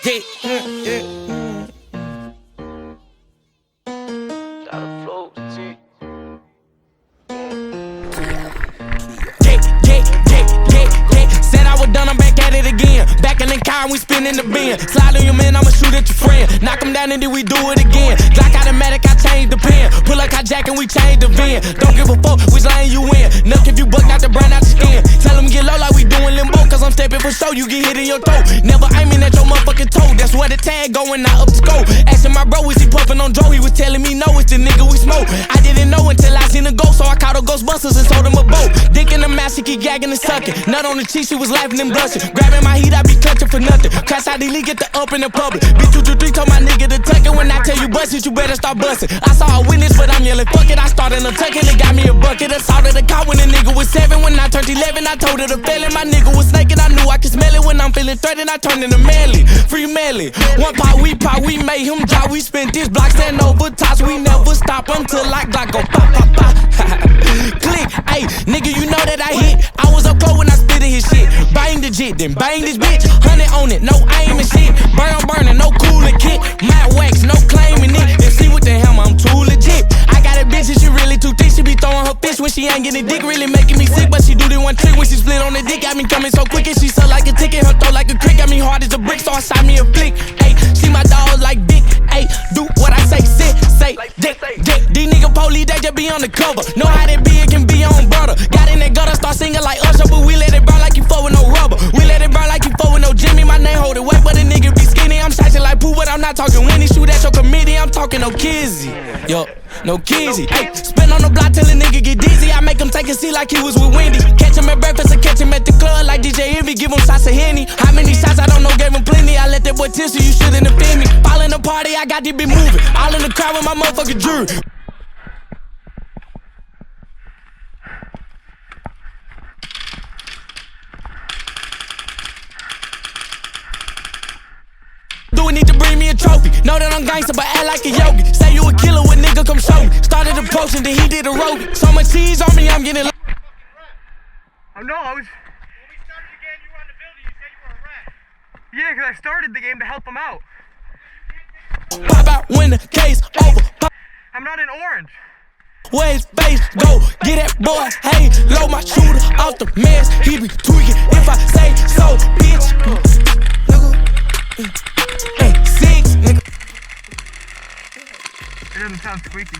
Said I was done, I'm back at it again. Back in the car and we spinning the bin. Slide on your man, I'ma shoot at your friend. Knock him down and then we do it again. Glock automatic, I change the pin. Pull up hijack and we change the VIN. Don't give a fuck which lane you in. Nuck if you buck out the brand out your skin. Tell him get low like we doing limbo. Cause I'm stepping for show, you get hit in your toe. Never aiming at your motherfucking toe. That's where the tag going, not up to scope. Asking my bro, is he puffing on Joe? He was telling me no, it's the nigga we smoke. I didn't know until I seen a ghost, so I called a Ghostbusters and sold him a boat. Dick in the mouth, she keep gagging and sucking. Nut on the cheek, she was laughing and blushing. Grabbing my heat, I be clutching for nothing. Crash out the league, get the up in the public. Bitch 223 told my nigga to tuck it. When I tell you bust it, you better start busting. I saw a witness, but I'm yelling fuck it. I started a tucking and got me a bucket. Assaulted the car when the nigga was 7. When I turned 11, I told her to fail it. My nigga was snaking, I knew I could smell it. When I'm feeling threatened, I turned into Melly. Free Melly. One pot, we made him drop. We spent this block, stand over tops. We never stop until I Glock go pop, pop, pop. Click, ayy, nigga, you know that I hit. I was up close when I spit in his shit. Bang the jit, then bang this bitch. 100 on it, no aim and shit. Burning, no cooler kit. Matte wax, no claiming it. And see with the hammer, I'm too legit. I got a bitch and she really too thick. She be throwing her fish when she ain't getting dick. Really making me sick, but she do the one trick when she split on the dick. Got me coming so quick and she suck like a ticket. Her throat like a crick, got me hard as a brick, so I shot me a flick. Ayy, she my dog like Dick. Ayy, do what I say, sit, say, dick. These nigga police, they just be on the cover. Know how that be, it can be on brother. Got in that gutter, start singing like Usher, but we let it burn like you fuck with no rubber. We let it burn like you fuck with no Jimmy. My name hold it wet, but the nigga be skinny. I'm shotting like poo, but I'm not talking Winnie. Shoot at your committee, I'm talking no kizzy. Yo, no kizzy. Ayy, spin on the block till a nigga get dizzy. I make him take a seat like he was with Wendy. Catch him at breakfast or catch him at the club like DJ Envy. Give him shots of Henny. How many shots I don't know, gave him plenty. I let that boy tissue, you shouldn't offend me. Fall in the party, I got this bitch moving. All in the crowd with my motherfucking jury. Do we need to bring me a trophy? Know that I'm gangster, but act like a yogi. Say you a killer, what nigga come show me? Started approaching, then he did a road. So much cheese on me, I'm getting low. Oh no, I was... When we started the game, you were on the building, you said you were a rat. Yeah, because I started the game to help him out. Pop out when the case over. I'm not in orange. Where his face go? Get that boy, hey, load my shooter off the mess. He be tweaking if I say so, bitch. Nigga. Hey, 6, nigga. It doesn't sound squeaky.